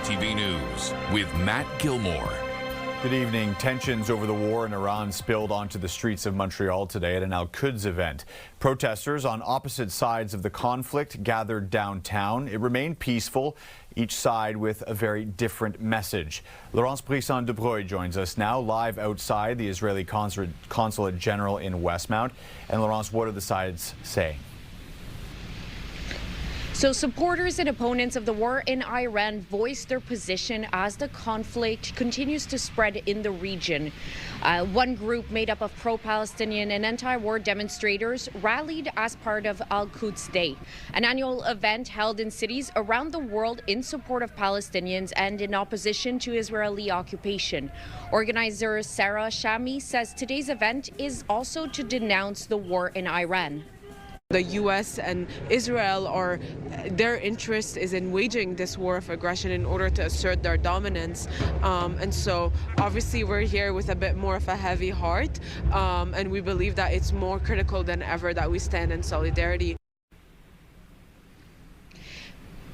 CTV News with Matt Gilmore. Good evening. Tensions over the war in Iran spilled onto the streets of Montreal today at an Al-Quds event. Protesters on opposite sides of the conflict gathered downtown. It remained peaceful, each side with a very different message. Laurence Brisson-Debreuil joins us now live outside the Israeli Consulate General in Westmount. And Laurence, what are the sides saying? So supporters and opponents of the war in Iran voiced their position as the conflict continues to spread in the region. One group made up of pro-Palestinian and anti-war demonstrators rallied as part of Al-Quds Day, an annual event held in cities around the world in support of Palestinians and in opposition to Israeli occupation. Organizer Sarah Shami says today's event is also to denounce the war in Iran. The U.S. and Israel their interest is in waging this war of aggression in order to assert their dominance. And so obviously we're here with a bit more of a heavy heart. And we believe that it's more critical than ever that we stand in solidarity.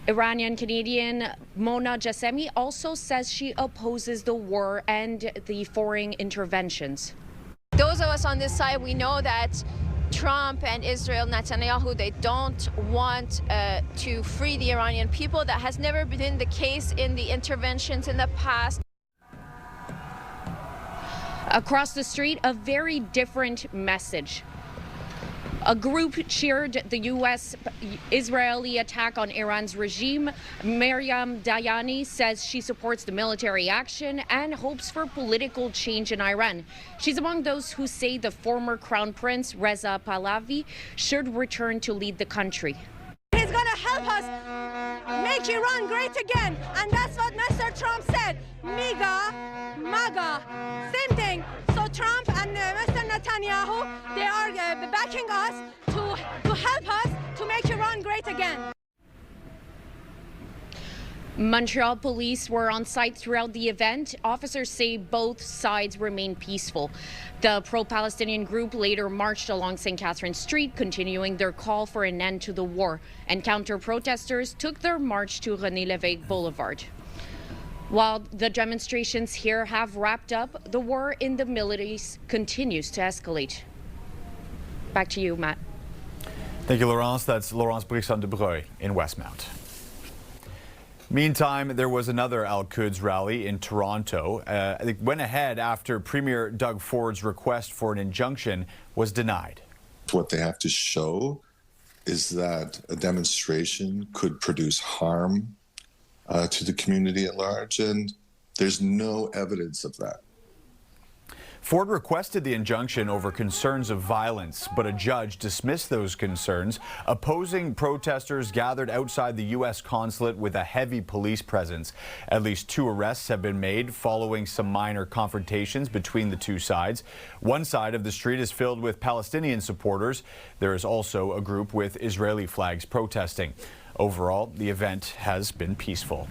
Iranian-Canadian Mona Jassemi also says she opposes the war and the foreign interventions. Those of us on this side, we know that Trump and Israel, Netanyahu, they don't want to free the Iranian people. That has never been the case in the interventions in the past. Across the street, a different message. A group cheered the U.S.-Israeli attack on Iran's regime. Maryam Dayani says she supports the military action and hopes for political change in Iran. She's among those who say the former Crown Prince, Reza Pahlavi, should return to lead the country. He's going to help us make Iran great again. And that's what Mr. Trump said. MAGA, same thing. So Trump and Mr. Netanyahu, they are backing us to help us to make Iran great again. Montreal police were on site throughout the event. Officers say both sides remain peaceful. The pro-Palestinian group later marched along St. Catherine Street, continuing their call for an end to the war. And counter-protesters took their march to René Lévesque Boulevard. While the demonstrations here have wrapped up, the war in the Middle East continues to escalate. Back to you, Matt. Thank you, Laurence. That's Laurence Brisson-Debreuil in Westmount. Meantime, there was another Al-Quds rally in Toronto. It went ahead after Premier Doug Ford's request for an injunction was denied. What they have to show is that a demonstration could produce harm to the community at large, and there's no evidence of that. Ford requested the injunction over concerns of violence, but a judge dismissed those concerns. Opposing protesters gathered outside the U.S. consulate with a heavy police presence. At least 2 arrests have been made following some minor confrontations between the two sides. One side of the street is filled with Palestinian supporters. There is also a group with Israeli flags protesting. Overall, the event has been peaceful.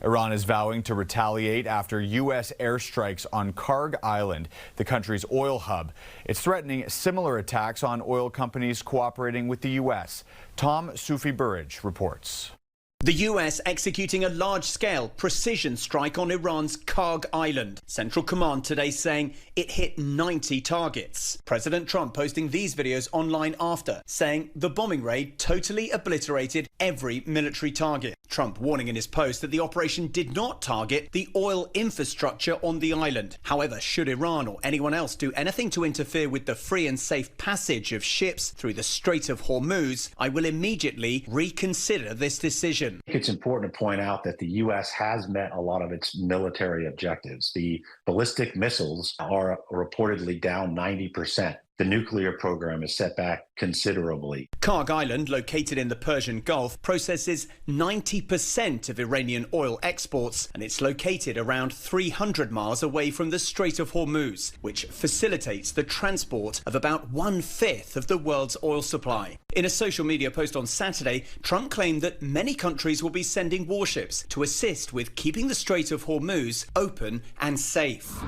Iran is vowing to retaliate after U.S. airstrikes on Karg Island, the country's oil hub. It's threatening similar attacks on oil companies cooperating with the U.S. Tom Sufi-Burridge reports. The US executing a large-scale precision strike on Iran's Karg Island. Central Command today saying it hit 90 targets. President Trump posting these videos online after, saying the bombing raid totally obliterated every military target. Trump warning in his post that the operation did not target the oil infrastructure on the island. However, should Iran or anyone else do anything to interfere with the free and safe passage of ships through the Strait of Hormuz, I will immediately reconsider this decision. I think it's important to point out that the U.S. has met a lot of its military objectives. The ballistic missiles are reportedly down 90%. The nuclear program is set back considerably. Karg Island, located in the Persian Gulf, processes 90% of Iranian oil exports, and it's located around 300 miles away from the Strait of Hormuz, which facilitates the transport of about 1/5 of the world's oil supply. In a social media post on Saturday, Trump claimed that many countries will be sending warships to assist with keeping the Strait of Hormuz open and safe.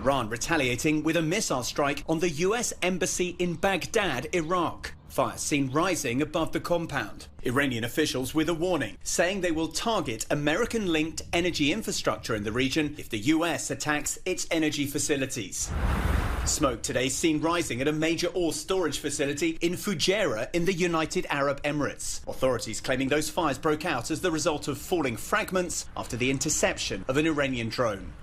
Iran retaliating with a missile strike on the U.S. embassy in Baghdad, Iraq. Fires seen rising above the compound. Iranian officials with a warning, saying they will target American-linked energy infrastructure in the region if the US attacks its energy facilities. Smoke today seen rising at a major ore storage facility in Fujairah in the United Arab Emirates. Authorities claiming those fires broke out as the result of falling fragments after the interception of an Iranian drone.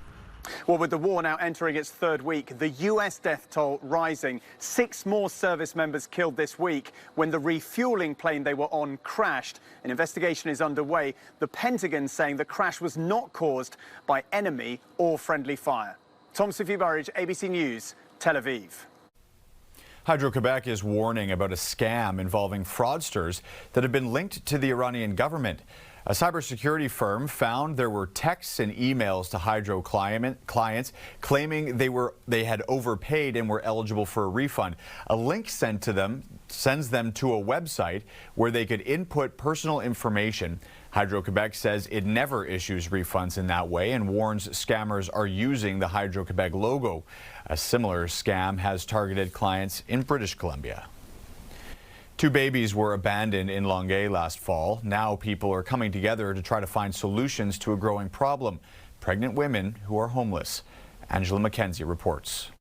Well, with the war now entering its third week, the US death toll rising. 6 more service members killed this week when the refueling plane they were on crashed. An investigation is underway. The Pentagon saying the crash was not caused by enemy or friendly fire. Tom Sophie-Burridge, ABC News, Tel Aviv. Hydro-Quebec is warning about a scam involving fraudsters that have been linked to the Iranian government. A cybersecurity firm found there were texts and emails to Hydro clients claiming they had overpaid and were eligible for a refund. A link sent to them sends them to a website where they could input personal information. Hydro-Quebec says it never issues refunds in that way and warns scammers are using the Hydro-Quebec logo. A similar scam has targeted clients in British Columbia. 2 babies were abandoned in Longueuil last fall. Now people are coming together to try to find solutions to a growing problem. Pregnant women who are homeless. Angela McKenzie reports.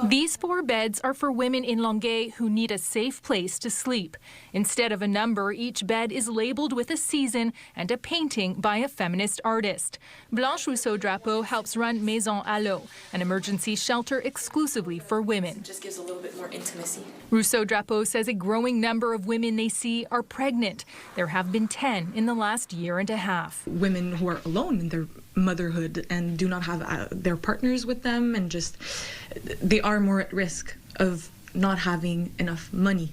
These 4 beds are for women in Longueuil who need a safe place to sleep. Instead of a number, each bed is labeled with a season and a painting by a feminist artist. Blanche Rousseau-Drapeau helps run Maison Allo, an emergency shelter exclusively for women. It just gives a little bit more intimacy. Rousseau-Drapeau says a growing number of women they see are pregnant. There have been 10 in the last year and a half. Women who are alone in their motherhood and do not have their partners with them, and just they are more at risk of not having enough money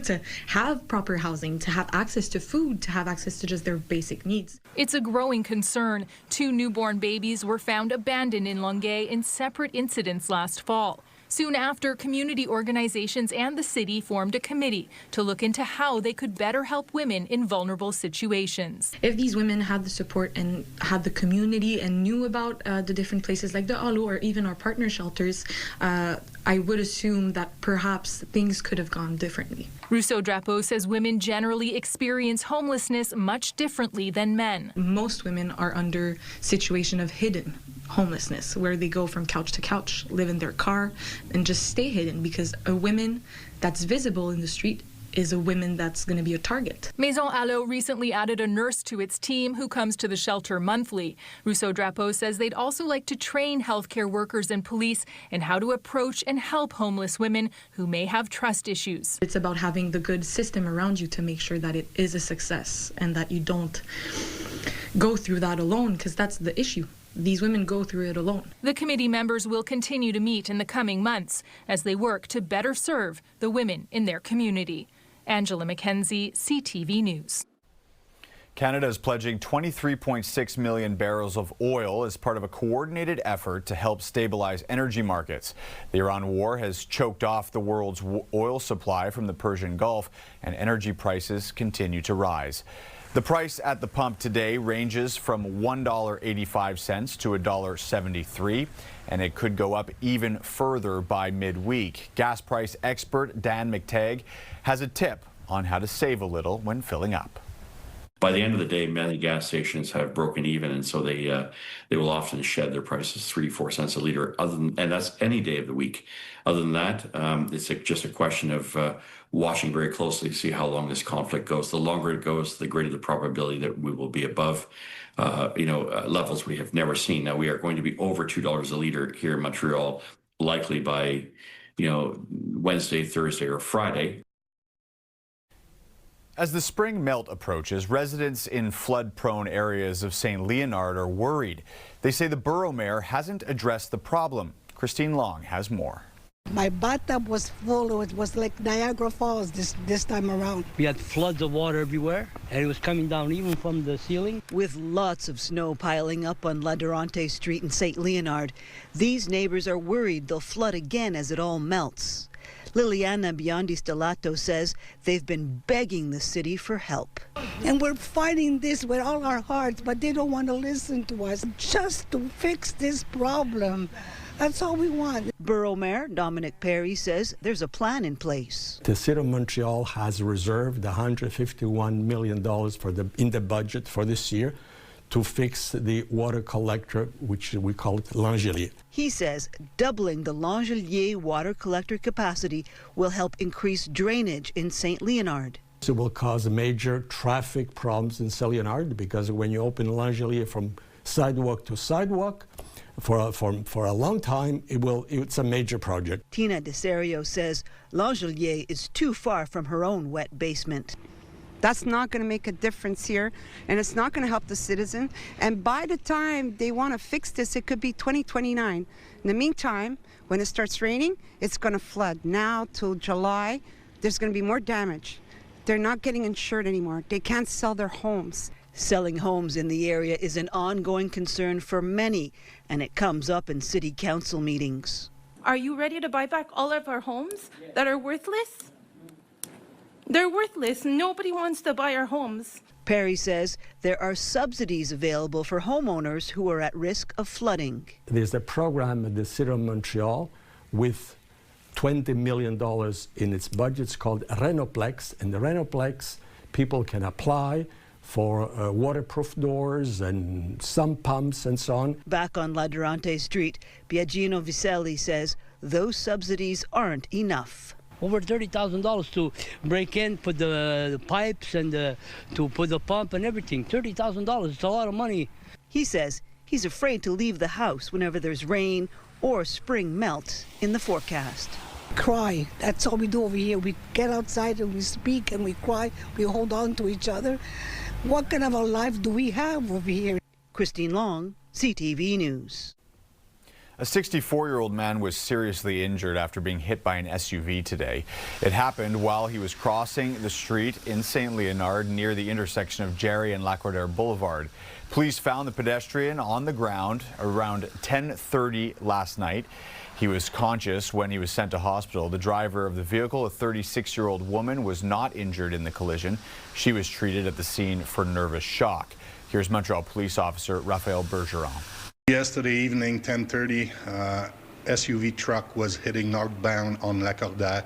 to have proper housing, to have access to food, to have access to just their basic needs. It's a growing concern. 2 newborn babies were found abandoned in Longueuil in separate incidents last fall. Soon after, community organizations and the city formed a committee to look into how they could better help women in vulnerable situations. If these women had the support and had the community and knew about the different places like the Allo or even our partner shelters, I would assume that perhaps things could have gone differently. Rousseau-Drapeau says women generally experience homelessness much differently than men. Most women are under situation of hidden homelessness, where they go from couch to couch, live in their car, and just stay hidden, because a woman that's visible in the street is a woman that's going to be a target. Maison Allo recently added a nurse to its team who comes to the shelter monthly. Rousseau-Drapeau says they'd also like to train healthcare workers and police in how to approach and help homeless women who may have trust issues. It's about having the good system around you to make sure that it is a success and that you don't go through that alone, because that's the issue. These women go through it alone. The committee members will continue to meet in the coming months as they work to better serve the women in their community. Angela McKenzie, CTV News. Canada is pledging 23.6 million barrels of oil as part of a coordinated effort to help stabilize energy markets. The Iran war has choked off the world's oil supply from the Persian Gulf, and energy prices continue to rise. The price at the pump today ranges from $1.85 to $1.73, and it could go up even further by midweek. Gas price expert Dan McTagg has a tip on how to save a little when filling up. By the end of the day, many gas stations have broken even, and so they will often shed their prices 3-4 cents a liter. And that's any day of the week. Other than that, it's just a question of watching very closely to see how long this conflict goes. The longer it goes, the greater the probability that we will be above, levels we have never seen. Now, we are going to be over $2 a liter here in Montreal, likely by, Wednesday, Thursday, or Friday. As the spring melt approaches, residents in flood-prone areas of St. Leonard are worried. They say the borough mayor hasn't addressed the problem. Christine Long has more. My bathtub was full. It was like Niagara Falls this time around. We had floods of water everywhere, and it was coming down even from the ceiling. With lots of snow piling up on La Durante Street in St. Leonard, these neighbors are worried they'll flood again as it all melts. Liliana Biondi Stellato says they've been begging the city for help. And we're fighting this with all our hearts, but they don't want to listen to us. Just to fix this problem, That's all we want. Borough Mayor Dominic Perry says there's a plan in place. The City of Montreal has reserved $151 million in the budget for this year to fix the water collector, which we call it L'Angelier. He says doubling the L'Angelier water collector capacity will help increase drainage in St. Leonard. It will cause major traffic problems in St. Leonard because when you open L'Angelier from sidewalk to sidewalk, for a long time, it's a major project. Tina Desario says L'Angelier is too far from her own wet basement. That's not going to make a difference here, and it's not going to help the citizen. And by the time they want to fix this, it could be 2029. In the meantime, when it starts raining, it's going to flood. Now till July, there's going to be more damage. They're not getting insured anymore. They can't sell their homes. Selling homes in the area is an ongoing concern for many, and it comes up in city council meetings. Are you ready to buy back all of our homes that are worthless? They're worthless. Nobody wants to buy our homes. Perry says there are subsidies available for homeowners who are at risk of flooding. There's a program at the City of Montreal with $20 million in its budget. It's called Renoplex, and the Renoplex, people can apply for waterproof doors and sump pumps and so on. Back on La Durante Street, Biagino Vicelli says those subsidies aren't enough. Over $30,000 to break in, put the pipes and to put the pump and everything. $30,000, it's a lot of money. He says he's afraid to leave the house whenever there's rain or spring melt in the forecast. Cry. That's all we do over here. We get outside and we speak and we cry. We hold on to each other. What kind of a life do we have over here? Christine Long, CTV News. A 64-year-old man was seriously injured after being hit by an SUV today. It happened while he was crossing the street in St. Leonard near the intersection of Jerry and Lacordaire Boulevard. Police found the pedestrian on the ground around 10:30 last night. He was conscious when he was sent to hospital. The driver of the vehicle, a 36-year-old woman, was not injured in the collision. She was treated at the scene for nervous shock. Here's Montreal Police Officer Raphael Bergeron. Yesterday evening, 10:30, SUV truck was heading northbound on Lacordaire,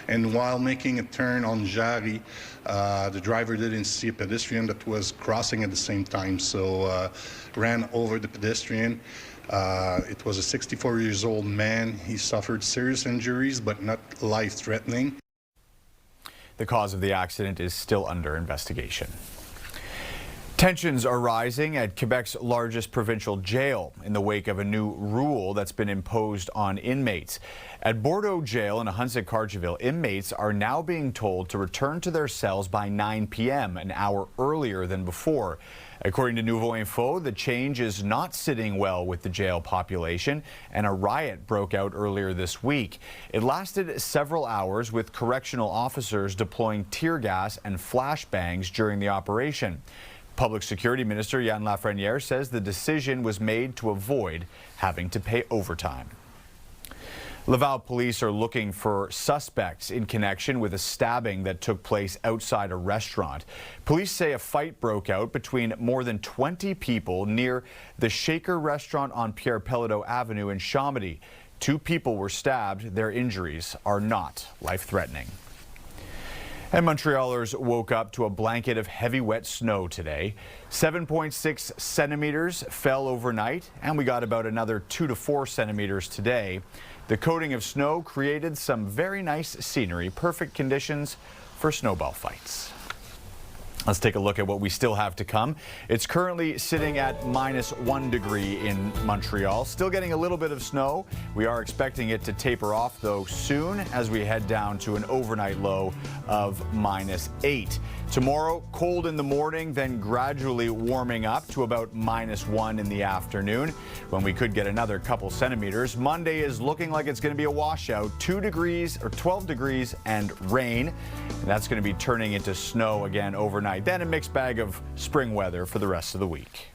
and while making a turn on Jarry, the driver didn't see a pedestrian that was crossing at the same time, so ran over the pedestrian. It was a 64-year-old man. He suffered serious injuries, but not life-threatening. The cause of the accident is still under investigation. Tensions are rising at Quebec's largest provincial jail in the wake of a new rule that's been imposed on inmates. At Bordeaux Jail in Ahuntsic-Cartierville, inmates are now being told to return to their cells by 9 p.m., an hour earlier than before. According to Nouveau Info, the change is not sitting well with the jail population, and a riot broke out earlier this week. It lasted several hours, with correctional officers deploying tear gas and flashbangs during the operation. Public Security Minister Yann Lafrenière says the decision was made to avoid having to pay overtime. Laval police are looking for suspects in connection with a stabbing that took place outside a restaurant. Police say a fight broke out between more than 20 people near the Shaker restaurant on Pierre Pelleteau Avenue in Chomedey. 2 people were stabbed. Their injuries are not life-threatening. And Montrealers woke up to a blanket of heavy wet snow today. 7.6 centimeters fell overnight, and we got about another 2 to 4 centimeters today. The coating of snow created some very nice scenery, perfect conditions for snowball fights. Let's take a look at what we still have to come. It's currently sitting at -1 degree in Montreal. Still getting a little bit of snow. We are expecting it to taper off, though, soon as we head down to an overnight low of -8. Tomorrow, cold in the morning, then gradually warming up to about -1 in the afternoon, when we could get another couple centimeters. Monday is looking like it's going to be a washout, 2 degrees or 12 degrees and rain. And that's going to be turning into snow again overnight. Then a mixed bag of spring weather for the rest of the week.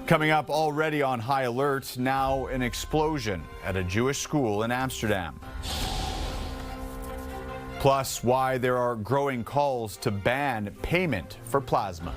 Coming up, already on high alert, now an explosion at a Jewish school in Amsterdam. Plus, why there are growing calls to ban payment for plasma.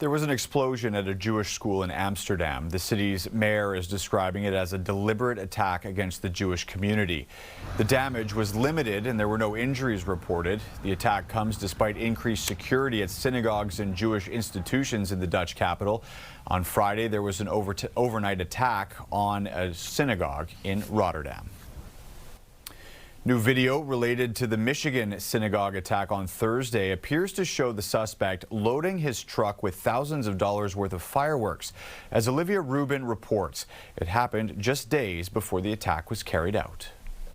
There was an explosion at a Jewish school in Amsterdam. The city's mayor is describing it as a deliberate attack against the Jewish community. The damage was limited and there were no injuries reported. The attack comes despite increased security at synagogues and Jewish institutions in the Dutch capital. On Friday, there was an overnight attack on a synagogue in Rotterdam. New video related to the Michigan synagogue attack on Thursday appears to show the suspect loading his truck with thousands of dollars worth of fireworks. As Olivia Rubin reports, it happened just days before the attack was carried out.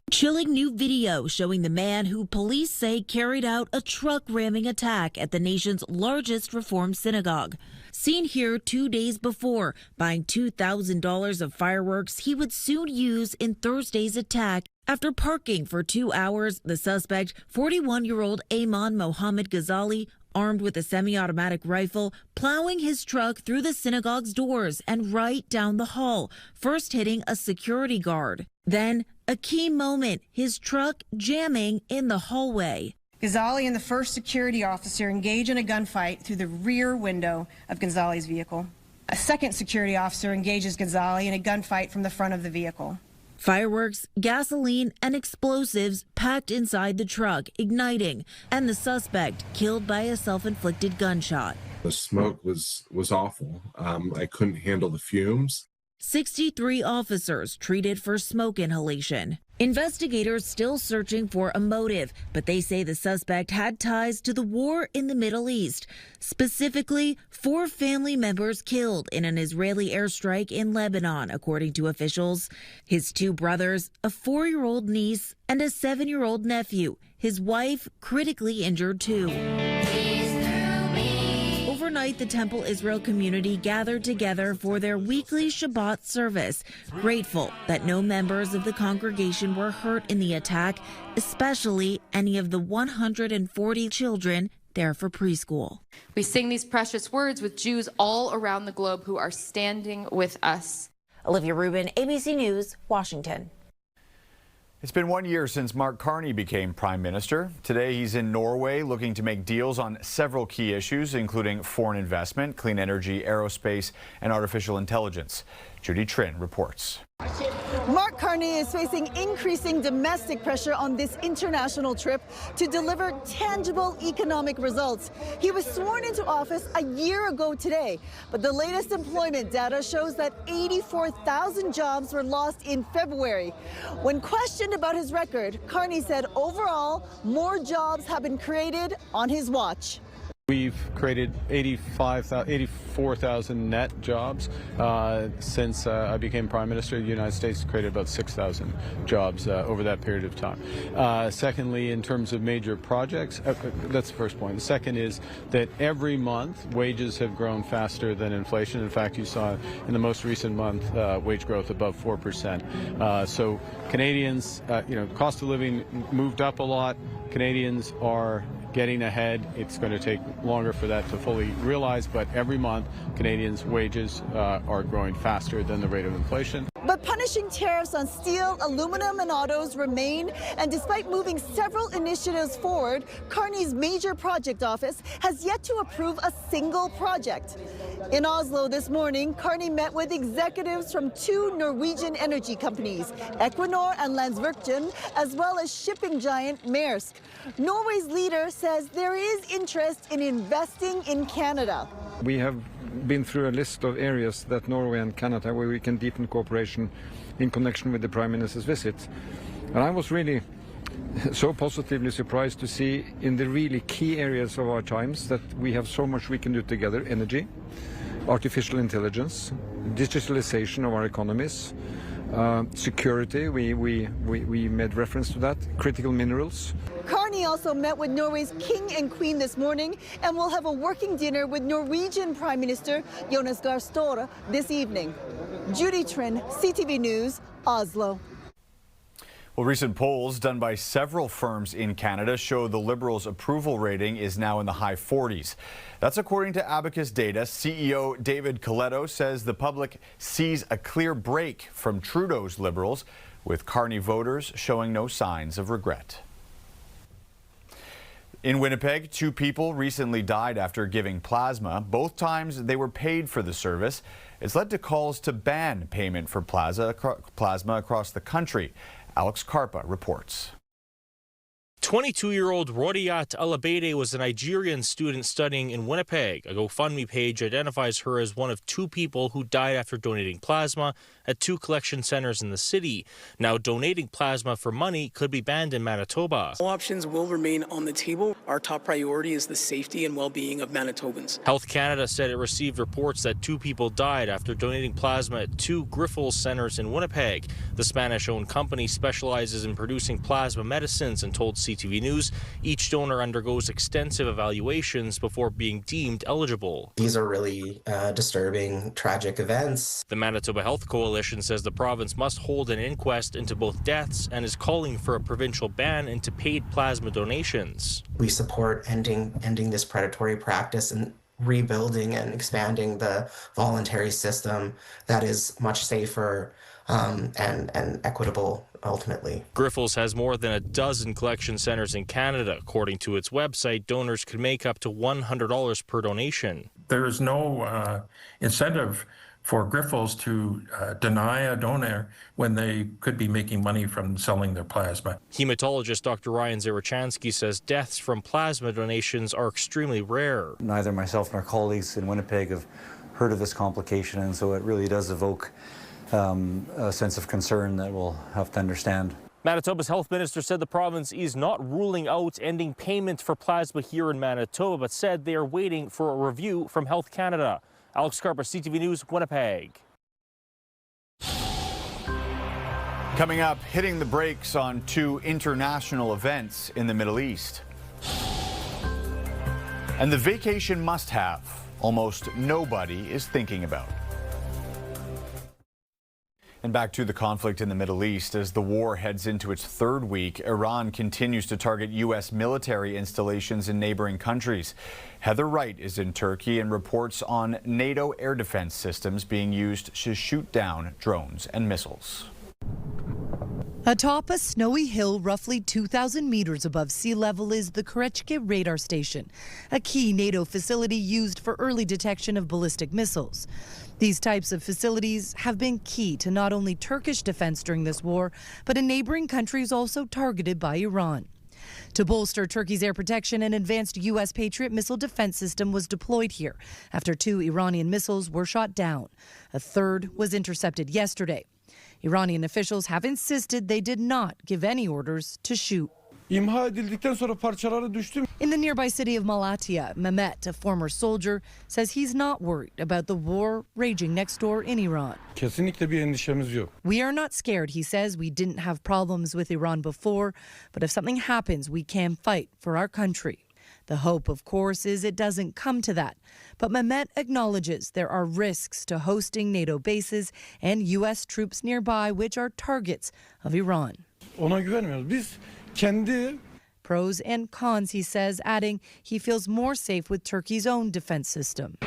Chilling new video showing the man who police say carried out a truck ramming attack at the nation's largest Reform synagogue. Seen here 2 days before, buying $2,000 of fireworks he would soon use in Thursday's attack. After parking for 2 hours, the suspect, 41-year-old Ayman Mohammed Ghazali, armed with a semi-automatic rifle, plowing his truck through the synagogue's doors and right down the hall, first hitting a security guard. Then, a key moment, his truck jamming in the hallway. Ghazali and the first security officer engage in a gunfight through the rear window of Ghazali's vehicle. A second security officer engages Ghazali in a gunfight from the front of the vehicle. Fireworks, gasoline, and explosives packed inside the truck, igniting, and the suspect killed by a self-inflicted gunshot. The smoke was awful. I couldn't handle the fumes. 63 officers treated for smoke inhalation. Investigators still searching for a motive, but they say the suspect had ties to the war in the Middle East. Specifically, 4 family members killed in an Israeli airstrike in Lebanon, according to officials. His 2 brothers, a 4-year-old niece, and a 7-year-old nephew. His wife critically injured too. Overnight, the Temple Israel community gathered together for their weekly Shabbat service, grateful that no members of the congregation were hurt in the attack, especially any of the 140 children there for preschool. We sing these precious words with Jews all around the globe who are standing with us. Olivia Rubin, ABC News, Washington. It's been 1 year since Mark Carney became Prime Minister. Today he's in Norway looking to make deals on several key issues, including foreign investment, clean energy, aerospace, and artificial intelligence. Judy Trin reports. Mark Carney is facing increasing domestic pressure on this international trip to deliver tangible economic results. He was sworn into office a year ago today, but the latest employment data shows that 84,000 jobs were lost in February. When questioned about his record, Carney said overall, more jobs have been created on his watch. We've created 84,000 net jobs since I became Prime Minister. The United States created about 6,000 jobs over that period of time. Secondly, in terms of major projects, that's the first point. The second is that every month wages have grown faster than inflation. In fact, you saw in the most recent month wage growth above 4%. So Canadians, cost of living moved up a lot. Canadians are getting ahead. It's going to take longer for that to fully realize, but every month Canadians' wages are growing faster than the rate of inflation. But punishing tariffs on steel, aluminum, and autos remain, and despite moving several initiatives forward, Carney's major project office has yet to approve a single project. In Oslo this morning, Carney met with executives from 2 Norwegian energy companies, Equinor and Landsvirkjun, as well as shipping giant Maersk. Norway's leader says there is interest in investing in Canada. We have been through a list of areas that Norway and Canada where we can deepen cooperation in connection with the Prime Minister's visit. And I was really so positively surprised to see in the really key areas of our times that we have so much we can do together: energy, artificial intelligence, digitalization of our economies, security, we made reference to that, critical minerals. Carney also met with Norway's King and Queen this morning and will have a working dinner with Norwegian Prime Minister Jonas Gahr Støre this evening. Judy Trin, CTV News, Oslo. Well, recent polls done by several firms in Canada show the Liberals' approval rating is now in the high 40s. That's according to Abacus data. CEO David Coletto says the public sees a clear break from Trudeau's Liberals, with Carney voters showing no signs of regret. In Winnipeg, 2 people recently died after giving plasma. Both times they were paid for the service. It's led to calls to ban payment for plasma across the country. Alex Karpa reports. 22-year-old Rodiat Alabede was a Nigerian student studying in Winnipeg. A GoFundMe page identifies her as one of 2 people who died after donating plasma at 2 collection centers in the city. Now, donating plasma for money could be banned in Manitoba. All options will remain on the table. Our top priority is the safety and well-being of Manitobans. Health Canada said it received reports that 2 people died after donating plasma at 2 Grifols centers in Winnipeg. The Spanish-owned company specializes in producing plasma medicines and told CTV News each donor undergoes extensive evaluations before being deemed eligible. These are really disturbing, tragic events. The Manitoba Health Coalition says the province must hold an inquest into both deaths and is calling for a provincial ban into paid plasma donations. We support ending this predatory practice and rebuilding and expanding the voluntary system that is much safer and equitable ultimately. Grifols has more than a dozen collection centers in Canada. According to its website, donors could make up to $100 per donation. There is no incentive for Grifols to deny a donor when they could be making money from selling their plasma. Hematologist Dr. Ryan Zarechansky says deaths from plasma donations are extremely rare. Neither myself nor colleagues in Winnipeg have heard of this complication, and so it really does evoke a sense of concern that we'll have to understand. Manitoba's health minister said the province is not ruling out ending payment for plasma here in Manitoba, but said they are waiting for a review from Health Canada. Alex Karpa, CTV News, Winnipeg. Coming up, hitting the brakes on 2 international events in the Middle East. And the vacation must-have almost nobody is thinking about. And back to the conflict in the Middle East. As the war heads into its 3rd week, Iran continues to target U.S. military installations in neighboring countries. Heather Wright is in Turkey and reports on NATO air defense systems being used to shoot down drones and missiles. Atop a snowy hill roughly 2,000 meters above sea level is the Kerechke radar station, a key NATO facility used for early detection of ballistic missiles. These types of facilities have been key to not only Turkish defense during this war, but in neighboring countries also targeted by Iran. To bolster Turkey's air protection, an advanced U.S. Patriot missile defense system was deployed here after 2 Iranian missiles were shot down. A 3rd was intercepted yesterday. Iranian officials have insisted they did not give any orders to shoot. In the nearby city of Malatya, Mehmet, a former soldier, says he's not worried about the war raging next door in Iran. We are not scared, he says. We didn't have problems with Iran before, but if something happens, we can fight for our country. The hope, of course, is it doesn't come to that. But Mehmet acknowledges there are risks to hosting NATO bases and U.S. troops nearby, which are targets of Iran. Pros and cons, he says, adding he feels more safe with Turkey's own defense system.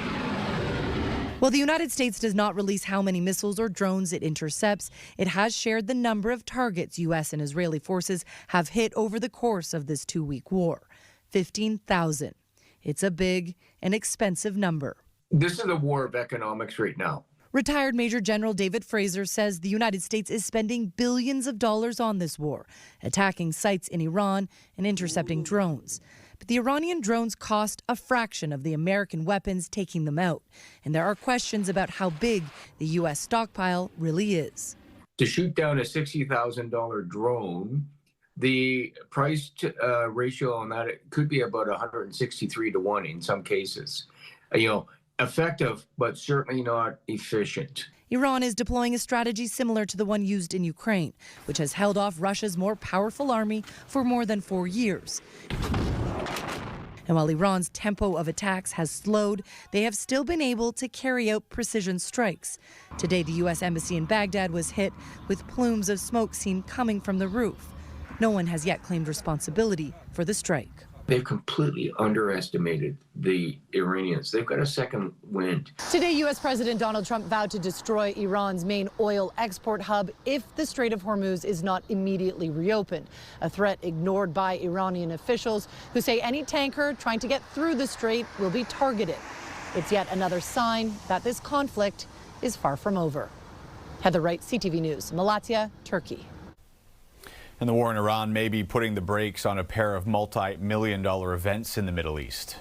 While the United States does not release how many missiles or drones it intercepts, it has shared the number of targets U.S. and Israeli forces have hit over the course of this 2-week war. 15,000. It's a big and expensive number. This is a war of economics right now. Retired Major General David Fraser says the United States is spending billions of dollars on this war, attacking sites in Iran and intercepting drones. But the Iranian drones cost a fraction of the American weapons taking them out. And there are questions about how big the U.S. stockpile really is. To shoot down a $60,000 drone, the price ratio on that could be about 163 to 1 in some cases. Effective, but certainly not efficient. Iran is deploying a strategy similar to the one used in Ukraine, which has held off Russia's more powerful army for more than 4 years. And while Iran's tempo of attacks has slowed, they have still been able to carry out precision strikes. Today, the U.S. Embassy in Baghdad was hit with plumes of smoke seen coming from the roof. No one has yet claimed responsibility for the strike. They've completely underestimated the Iranians. They've got a second wind. Today, U.S. President Donald Trump vowed to destroy Iran's main oil export hub if the Strait of Hormuz is not immediately reopened, a threat ignored by Iranian officials who say any tanker trying to get through the strait will be targeted. It's yet another sign that this conflict is far from over. Heather Wright, CTV News, Malatya, Turkey. And the war in Iran may be putting the brakes on a pair of multi-million-dollar events in the Middle East.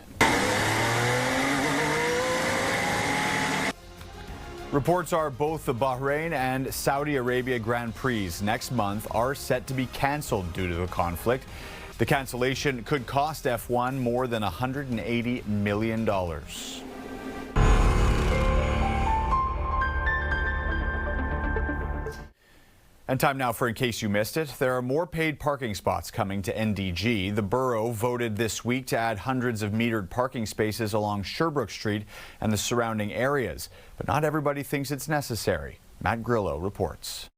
Reports are both the Bahrain and Saudi Arabia Grand Prix next month are set to be canceled due to the conflict. The cancellation could cost F1 more than $180 million. And time now for In Case You Missed It. There are more paid parking spots coming to NDG. The borough voted this week to add hundreds of metered parking spaces along Sherbrooke Street and the surrounding areas. But not everybody thinks it's necessary. Matt Grillo reports.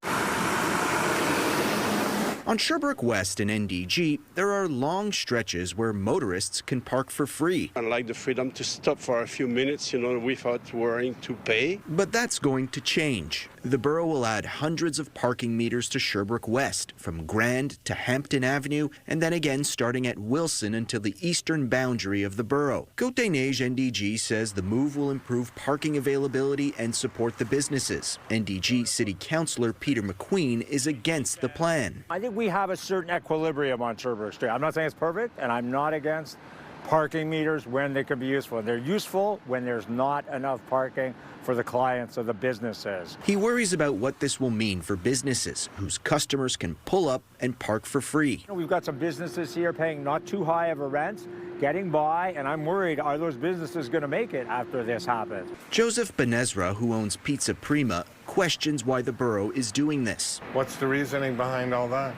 On Sherbrooke West in NDG, there are long stretches where motorists can park for free. I like the freedom to stop for a few minutes, without worrying to pay. But that's going to change. The borough will add hundreds of parking meters to Sherbrooke West, from Grand to Hampton Avenue, and then again starting at Wilson until the eastern boundary of the borough. Côte-des-Neiges NDG says the move will improve parking availability and support the businesses. NDG City Councillor Peter McQueen is against the plan. I think we have a certain equilibrium on Sherbrooke Street. I'm not saying it's perfect, and I'm not against parking meters when they can be useful. They're useful when there's not enough parking for the clients of the businesses. He worries about what this will mean for businesses whose customers can pull up and park for free. We've got some businesses here paying not too high of a rent, getting by, and I'm worried, are those businesses going to make it after this happens? Joseph Benezra, who owns Pizza Prima, questions why the borough is doing this. What's the reasoning behind all that?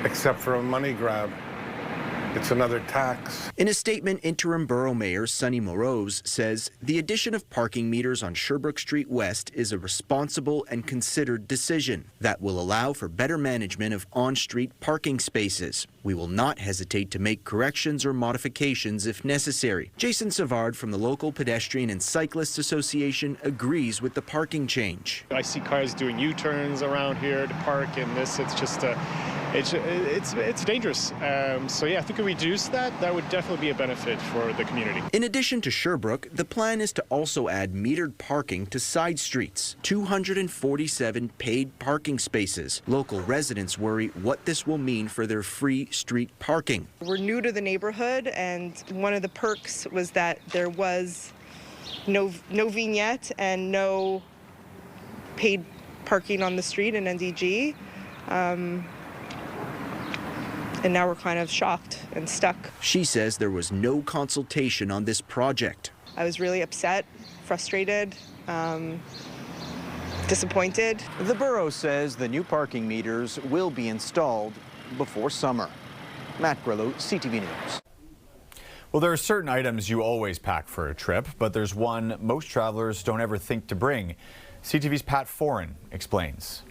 Except for a money grab. It's another tax. In a statement, interim borough mayor Sonny Morose says the addition of parking meters on Sherbrooke Street West is a responsible and considered decision that will allow for better management of on-street parking spaces. We will not hesitate to make corrections or modifications if necessary. Jason Savard from the local Pedestrian and Cyclists Association agrees with the parking change. I see cars doing U-turns around here to park, and it's just it's dangerous. So yeah, I think if we reduce that, that would definitely be a benefit for the community. In addition to Sherbrooke, the plan is to also add metered parking to side streets. 247 paid parking spaces. Local residents worry what this will mean for their free street parking. We're new to the neighborhood, and one of the perks was that there was no vignette and no paid parking on the street in NDG. And now we're kind of shocked and stuck. She says there was no consultation on this project. I was really upset, frustrated, disappointed. The borough says the new parking meters will be installed before summer. Matt Grillo, CTV News. Well, there are certain items you always pack for a trip, but there's one most travelers don't ever think to bring. CTV's Pat Foran explains.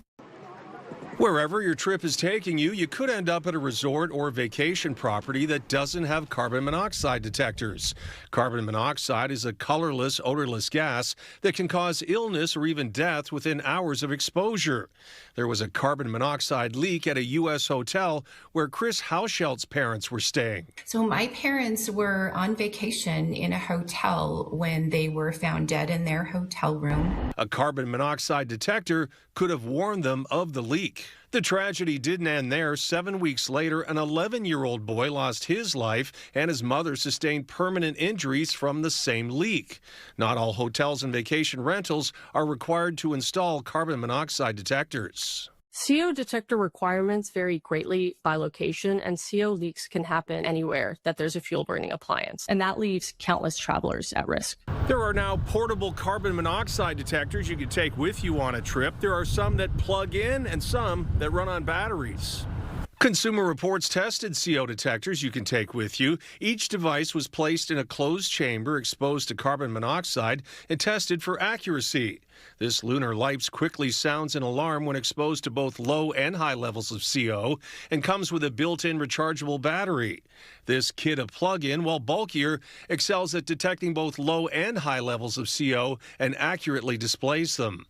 Wherever your trip is taking you, you could end up at a resort or vacation property that doesn't have carbon monoxide detectors. Carbon monoxide is a colorless, odorless gas that can cause illness or even death within hours of exposure. There was a carbon monoxide leak at a U.S. hotel where Chris Hauschelt's parents were staying. So my parents were on vacation in a hotel when they were found dead in their hotel room. A carbon monoxide detector could have warned them of the leak. The tragedy didn't end there. 7 weeks later, an 11-year-old boy lost his life and his mother sustained permanent injuries from the same leak. Not all hotels and vacation rentals are required to install carbon monoxide detectors. CO detector requirements vary greatly by location, and CO leaks can happen anywhere that there's a fuel burning appliance, and that leaves countless travelers at risk. There are now portable carbon monoxide detectors you can take with you on a trip. There are some that plug in and some that run on batteries. Consumer Reports tested CO detectors you can take with you. Each device was placed in a closed chamber exposed to carbon monoxide and tested for accuracy. This lunar LIPS quickly sounds an alarm when exposed to both low and high levels of CO and comes with a built-in rechargeable battery. This kit of plug-in, while bulkier, excels at detecting both low and high levels of CO and accurately displays them.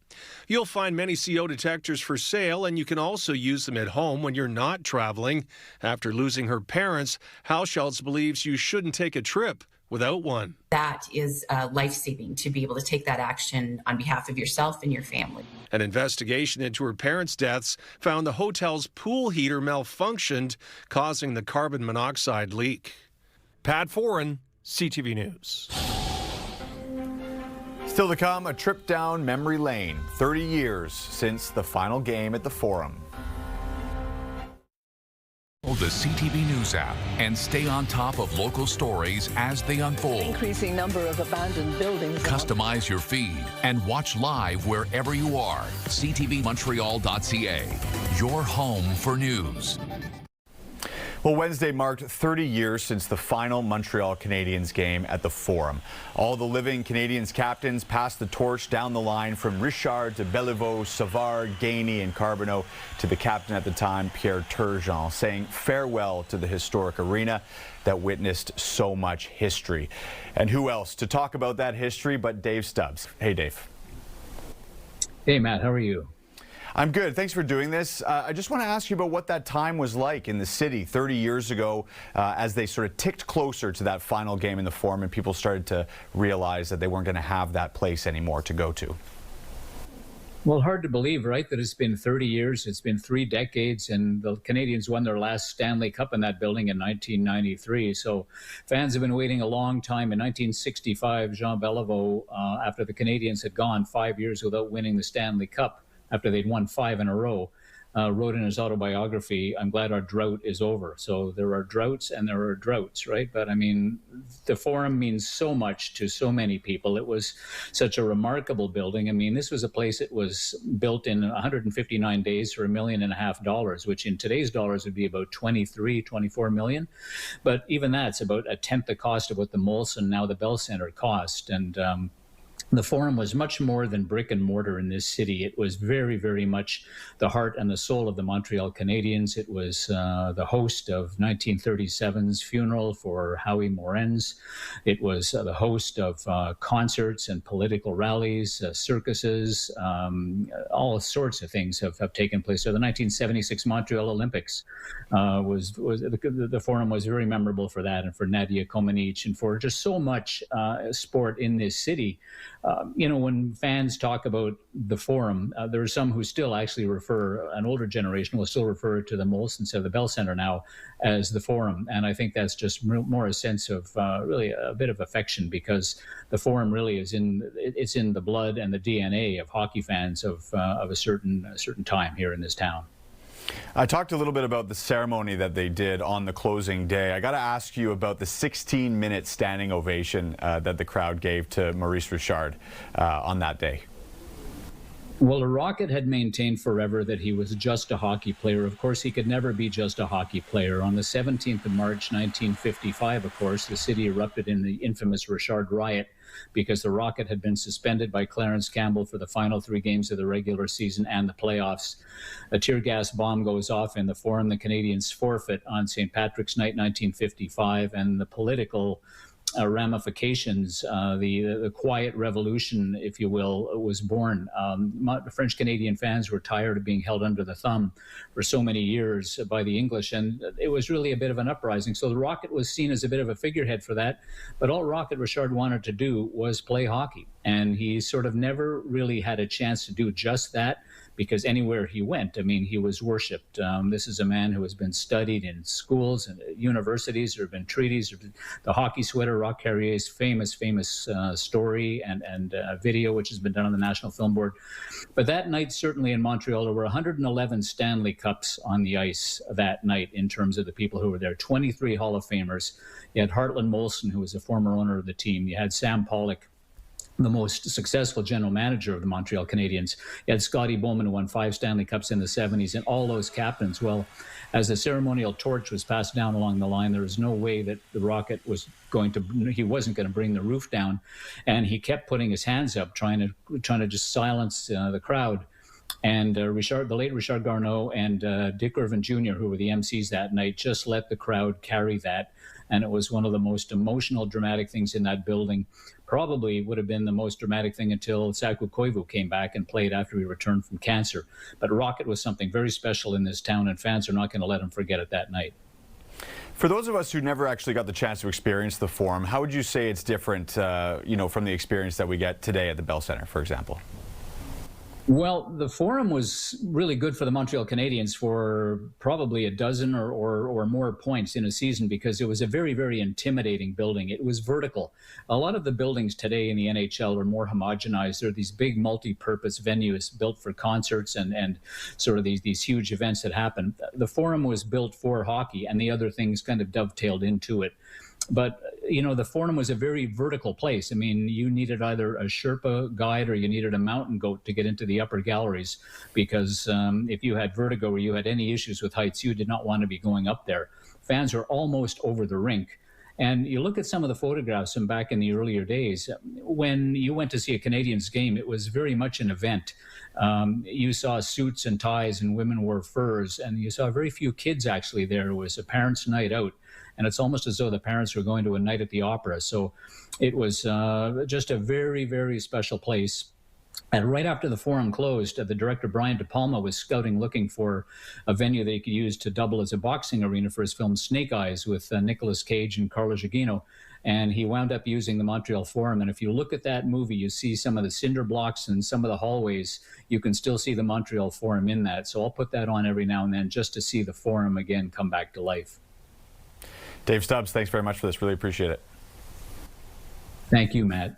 You'll find many CO detectors for sale, and you can also use them at home when you're not traveling. After losing her parents, Halschultz believes you shouldn't take a trip without one. That is life-saving to be able to take that action on behalf of yourself and your family. An investigation into her parents' deaths found the hotel's pool heater malfunctioned, causing the carbon monoxide leak. Pat Foran, CTV News. Still to come, a trip down memory lane, 30 years since the final game at the Forum. The CTV News app and stay on top of local stories as they unfold. Increasing number of abandoned buildings. Customize your feed and watch live wherever you are. ctvmontreal.ca, your home for news. Well, Wednesday marked 30 years since the final Montreal Canadiens game at the Forum. All the living Canadiens captains passed the torch down the line from Richard to Béliveau, Savard, Gainey, and Carbonneau to the captain at the time, Pierre Turgeon, saying farewell to the historic arena that witnessed so much history. And who else to talk about that history but Dave Stubbs. Hey, Dave. Hey, Matt. How are you? I'm good. Thanks for doing this. I just want to ask you about what that time was like in the city 30 years ago as they sort of ticked closer to that final game in the Forum and people started to realize that they weren't going to have that place anymore to go to. Well, hard to believe, right, that it's been 30 years, it's been 3 decades, and the Canadiens won their last Stanley Cup in that building in 1993. So fans have been waiting a long time. In 1965, Jean Béliveau, after the Canadiens had gone 5 years without winning the Stanley Cup, after they'd won 5 in a row, wrote in his autobiography, "I'm glad our drought is over." So there are droughts and there are droughts, right? But I mean, the Forum means so much to so many people. It was such a remarkable building. I mean, this was a place that was built in 159 days for $1.5 million, which in today's dollars would be about 24 million. But even that's about a tenth the cost of what the Molson, now the Bell Center, cost. And the Forum was much more than brick and mortar in this city. It was very, very much the heart and the soul of the Montreal Canadiens. It was the host of 1937's funeral for Howie Morenz. It was the host of concerts and political rallies, circuses, all sorts of things have taken place. So the 1976 Montreal Olympics the Forum was very memorable for that, and for Nadia Comaneci, and for just so much sport in this city. When fans talk about the Forum, there are some who still actually an older generation will still refer to the Molson instead of the Bell Center now as the Forum. And I think that's just more a sense of really a bit of affection, because the Forum really is in the blood and the DNA of hockey fans of a certain time here in this town. I talked a little bit about the ceremony that they did on the closing day. I got to ask you about the 16-minute standing ovation that the crowd gave to Maurice Richard on that day. Well, the Rocket had maintained forever that he was just a hockey player. Of course, he could never be just a hockey player. On the 17th of March, 1955, of course, the city erupted in the infamous Richard riot because the Rocket had been suspended by Clarence Campbell for the final 3 games of the regular season and the playoffs. A tear gas bomb goes off in the Forum. The Canadiens forfeit on St. Patrick's Night, 1955, and the political ramifications, the quiet revolution, if you will, was born. French Canadian fans were tired of being held under the thumb for so many years by the English, and it was really a bit of an uprising. So the Rocket was seen as a bit of a figurehead for that, but all Rocket Richard wanted to do was play hockey, and he sort of never really had a chance to do just that, because anywhere he went, I mean, he was worshipped. This is a man who has been studied in schools and universities. There have been treaties. The hockey sweater, Roch Carrier's famous story and video, which has been done on the National Film Board. But that night, certainly in Montreal, there were 111 Stanley Cups on the ice that night in terms of the people who were there. 23 Hall of Famers. You had Hartland Molson, who was a former owner of the team. You had Sam Pollock, the most successful general manager of the Montreal Canadiens. You had Scotty Bowman, who won 5 Stanley Cups in the 70s, and all those captains. Well, as the ceremonial torch was passed down along the line, there was no way that the Rocket he wasn't going to bring the roof down. And he kept putting his hands up, trying to just silence the crowd. And the late Richard Garneau and Dick Irvin Jr., who were the MCs that night, just let the crowd carry that. And it was one of the most emotional, dramatic things in that building. Probably would have been the most dramatic thing until Saku Koivu came back and played after he returned from cancer. But Rocket was something very special in this town, and fans are not going to let him forget it that night. For those of us who never actually got the chance to experience the Forum, how would you say it's different, from the experience that we get today at the Bell Centre, for example? Well, the Forum was really good for the Montreal Canadiens for probably a dozen or more points in a season, because it was a very, very intimidating building. It was vertical. A lot of the buildings today in the NHL are more homogenized. They're these big multi-purpose venues built for concerts and sort of these huge events that happen. The Forum was built for hockey, and the other things kind of dovetailed into it. But, the Forum was a very vertical place. I mean, you needed either a Sherpa guide or you needed a mountain goat to get into the upper galleries, because if you had vertigo or you had any issues with heights, you did not want to be going up there. Fans are almost over the rink. And you look at some of the photographs from back in the earlier days, when you went to see a Canadiens game, it was very much an event. You saw suits and ties, and women wore furs, and you saw very few kids actually there. It was a parents' night out. And it's almost as though the parents were going to a night at the opera. So it was just a very, very special place. And right after the Forum closed, the director, Brian De Palma, was scouting, looking for a venue that he could use to double as a boxing arena for his film Snake Eyes with Nicolas Cage and Carla Gugino. And he wound up using the Montreal Forum. And if you look at that movie, you see some of the cinder blocks and some of the hallways. You can still see the Montreal Forum in that. So I'll put that on every now and then just to see the Forum again come back to life. Dave Stubbs, thanks very much for this. Really appreciate it. Thank you, Matt.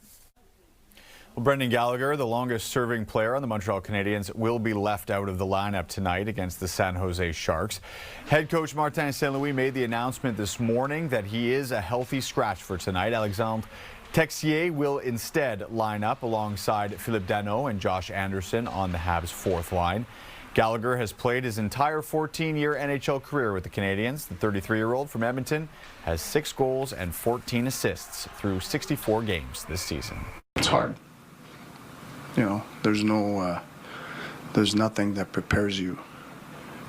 Well, Brendan Gallagher, the longest-serving player on the Montreal Canadiens, will be left out of the lineup tonight against the San Jose Sharks. Head coach Martin Saint-Louis made the announcement this morning that he is a healthy scratch for tonight. Alexandre Texier will instead line up alongside Philippe Danault and Josh Anderson on the Habs' fourth line. Gallagher has played his entire 14-year NHL career with the Canadiens. The 33-year-old from Edmonton has 6 goals and 14 assists through 64 games this season. It's hard. There's nothing that prepares you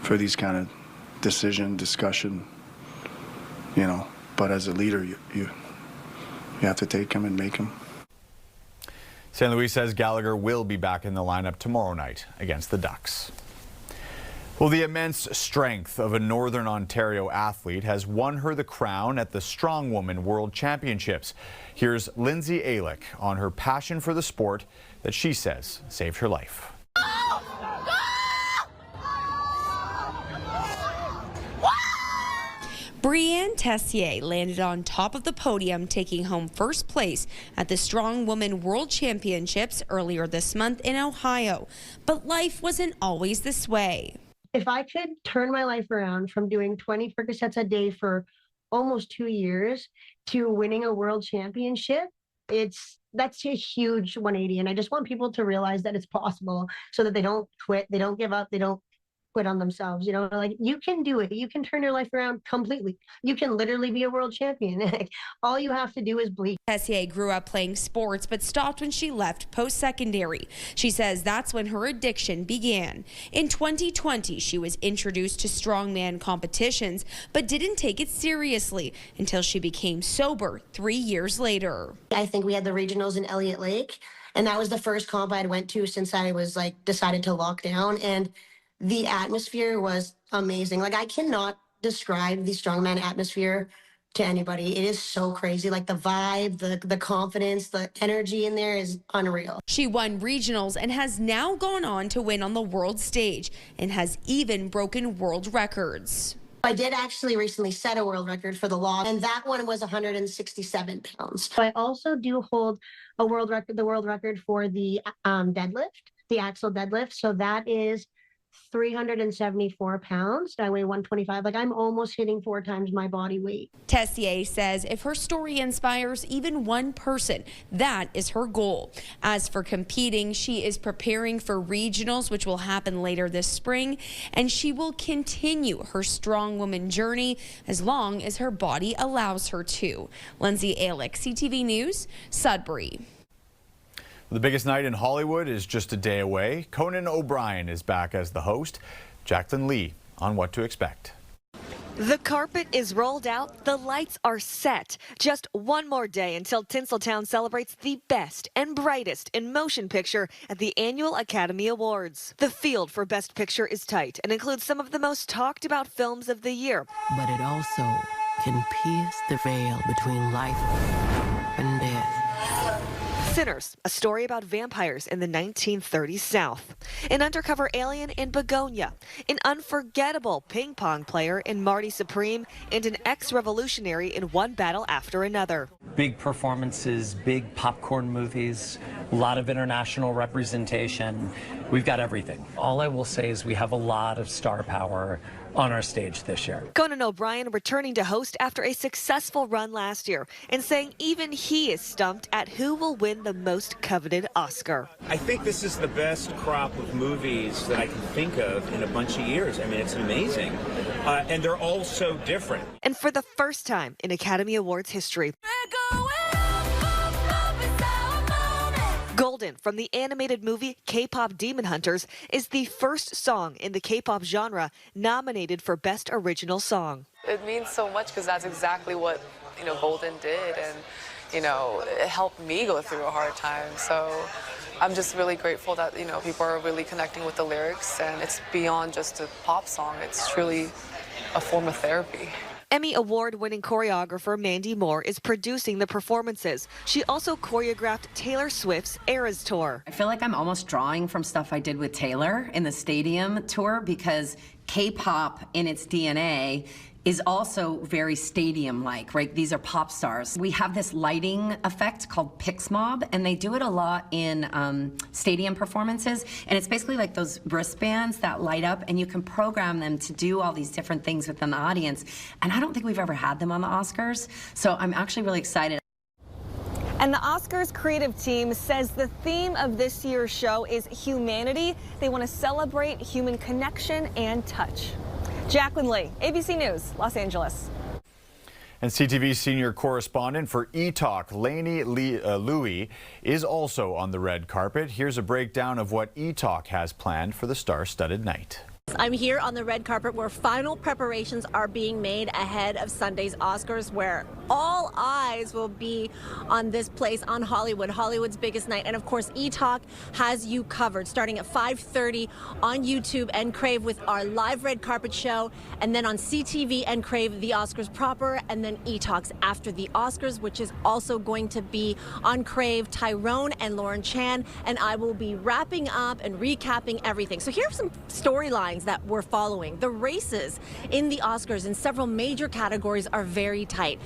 for these kind of discussion, but as a leader, you have to take them and make them. St. Louis says Gallagher will be back in the lineup tomorrow night against the Ducks. Well, the immense strength of a Northern Ontario athlete has won her the crown at the Strongwoman World Championships. Here's Lindsay Alick on her passion for the sport that she says saved her life. Brianne Tessier landed on top of the podium, taking home first place at the Strong Woman World Championships earlier this month in Ohio. But life wasn't always this way. If I could turn my life around from doing 20 Percocets a day for almost 2 years to winning a world championship, that's a huge 180. And I just want people to realize that it's possible so that they don't quit, they don't give up, they don't quit on themselves. You can do it. You can turn your life around completely. You can literally be a world champion. All you have to do is believe. Tessier grew up playing sports but stopped when she left post-secondary. She says that's when her addiction began. In 2020, she was introduced to strongman competitions but didn't take it seriously until she became sober 3 years later. I think we had the regionals in Elliott Lake, and that was the first comp I went to since I was decided to lock down, and the atmosphere was amazing. I cannot describe the strongman atmosphere to anybody. It is so crazy. The vibe, the confidence, the energy in there is unreal. She won regionals and has now gone on to win on the world stage and has even broken world records. I did actually recently set a world record for the log, and that one was 167 pounds. I also do hold a world record, the world record for the deadlift, the axle deadlift. So that is 374 pounds. I weigh 125. Like, I'm almost hitting 4 times my body weight. Tessier says if her story inspires even one person, that is her goal. As for competing, she is preparing for regionals, which will happen later this spring, and she will continue her strong woman journey as long as her body allows her to. Lindsay Alick, CTV News, Sudbury. The biggest night in Hollywood is just a day away. Conan O'Brien is back as the host. Jacqueline Lee on what to expect. The carpet is rolled out, the lights are set. Just one more day until Tinseltown celebrates the best and brightest in motion picture at the annual Academy Awards. The field for Best Picture is tight and includes some of the most talked about films of the year. But it also can pierce the veil between life and death. Sinners, a story about vampires in the 1930s South. An undercover alien in Begonia. An unforgettable ping pong player in Marty Supreme. And an ex-revolutionary in One Battle After Another. Big performances, big popcorn movies, a lot of international representation. We've got everything. All I will say is we have a lot of star power on our stage this year. Conan O'Brien returning to host after a successful run last year and saying even he is stumped at who will win the most coveted Oscar. I think this is the best crop of movies that I can think of in a bunch of years. I mean, it's amazing. And they're all so different. And for the first time in Academy Awards history, Golden from the animated movie K-pop Demon Hunters is the first song in the K-pop genre nominated for Best Original Song. It means so much because that's exactly what, Golden did, and, it helped me go through a hard time. So I'm just really grateful that, people are really connecting with the lyrics, and it's beyond just a pop song. It's truly a form of therapy. Emmy Award-winning choreographer Mandy Moore is producing the performances. She also choreographed Taylor Swift's Eras Tour. I feel like I'm almost drawing from stuff I did with Taylor in the stadium tour because K-pop in its DNA is also very stadium-like, right? These are pop stars. We have this lighting effect called Pixmob, and they do it a lot in stadium performances. And it's basically like those wristbands that light up, and you can program them to do all these different things within the audience. And I don't think we've ever had them on the Oscars, so I'm actually really excited. And the Oscars creative team says the theme of this year's show is humanity. They want to celebrate human connection and touch. Jacqueline Lee, ABC News, Los Angeles. And CTV senior correspondent for E-Talk, Lainey Louie, is also on the red carpet. Here's a breakdown of what E-Talk has planned for the star-studded night. I'm here on the red carpet where final preparations are being made ahead of Sunday's Oscars, where all eyes will be on this place, on Hollywood, Hollywood's biggest night. And of course, E-Talk has you covered, starting at 5:30 on YouTube and Crave with our live red carpet show, and then on CTV and Crave, the Oscars proper, and then E-Talks after the Oscars, which is also going to be on Crave, Tyrone and Lauren Chan, and I will be wrapping up and recapping everything. So here are some storylines that we're following. The races in the Oscars in several major categories are very tight.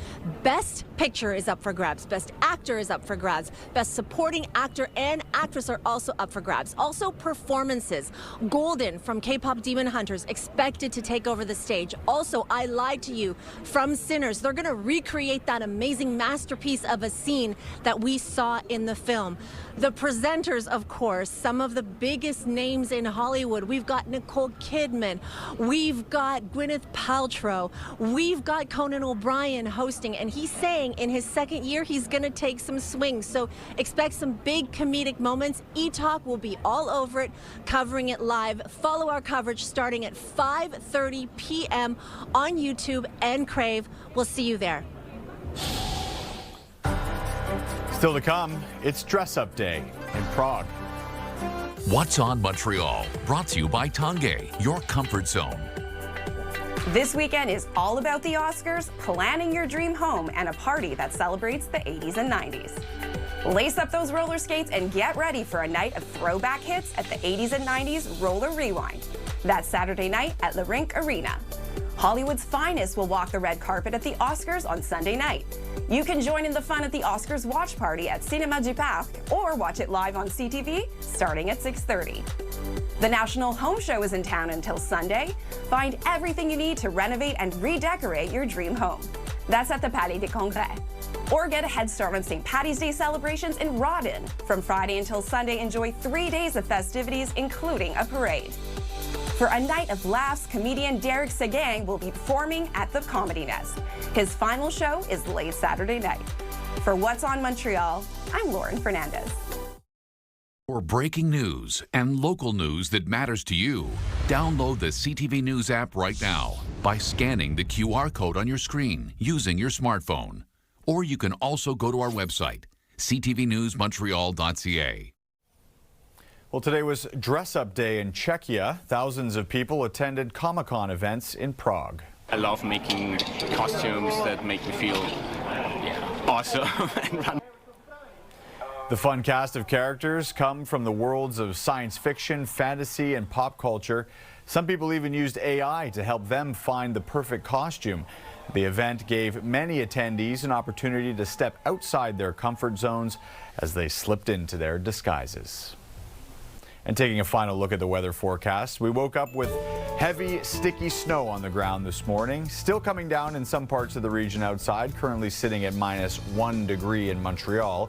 Best Picture is up for grabs. Best Actor is up for grabs. Best Supporting Actor and Actress are also up for grabs. Also performances. Golden from K-pop Demon Hunters expected to take over the stage. Also, I Lied to You from Sinners. They're going to recreate that amazing masterpiece of a scene that we saw in the film. The presenters, of course, some of the biggest names in Hollywood. We've got Nicole Kidman. We've got Gwyneth Paltrow. We've got Conan O'Brien hosting, and he's saying in his second year he's going to take some swings. So expect some big comedic moments. E-Talk will be all over it, covering it live. Follow our coverage starting at 5:30 p.m. on YouTube and Crave. We'll see you there. Still to come, it's dress-up day in Prague. What's on Montreal? Brought to you by Tanguay, your comfort zone. This weekend is all about the Oscars, planning your dream home, and a party that celebrates the 80s and 90s. Lace up those roller skates and get ready for a night of throwback hits at the 80s and 90s Roller Rewind. That's Saturday night at La Rink Arena. Hollywood's finest will walk the red carpet at the Oscars on Sunday night. You can join in the fun at the Oscars watch party at Cinéma du Parc or watch it live on CTV starting at 6:30. The National Home Show is in town until Sunday. Find everything you need to renovate and redecorate your dream home. That's at the Palais des Congrès. Or get a head start on St. Paddy's Day celebrations in Rawdon. From Friday until Sunday, enjoy 3 days of festivities, including a parade. For a night of laughs, comedian Derek Seguin will be performing at the Comedy Nest. His final show is late Saturday night. For What's on Montreal, I'm Lauren Fernandez. For breaking news and local news that matters to you, download the CTV News app right now by scanning the QR code on your screen using your smartphone. Or you can also go to our website, ctvnewsmontreal.ca. Well, today was Dress Up Day in Czechia. Thousands of people attended Comic-Con events in Prague. I love making costumes that make me feel awesome. The fun cast of characters come from the worlds of science fiction, fantasy, and pop culture. Some people even used AI to help them find the perfect costume. The event gave many attendees an opportunity to step outside their comfort zones as they slipped into their disguises. And taking a final look at the weather forecast, we woke up with heavy, sticky snow on the ground this morning. Still coming down in some parts of the region outside, currently sitting at -1 degree in Montreal.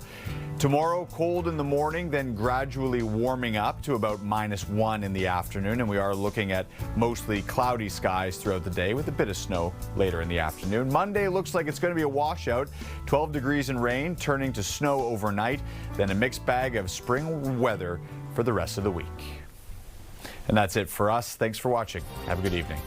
Tomorrow, cold in the morning, then gradually warming up to about -1 in the afternoon. And we are looking at mostly cloudy skies throughout the day with a bit of snow later in the afternoon. Monday looks like it's going to be a washout. 12 degrees and rain, turning to snow overnight. Then a mixed bag of spring weather for the rest of the week. And that's it for us. Thanks for watching. Have a good evening.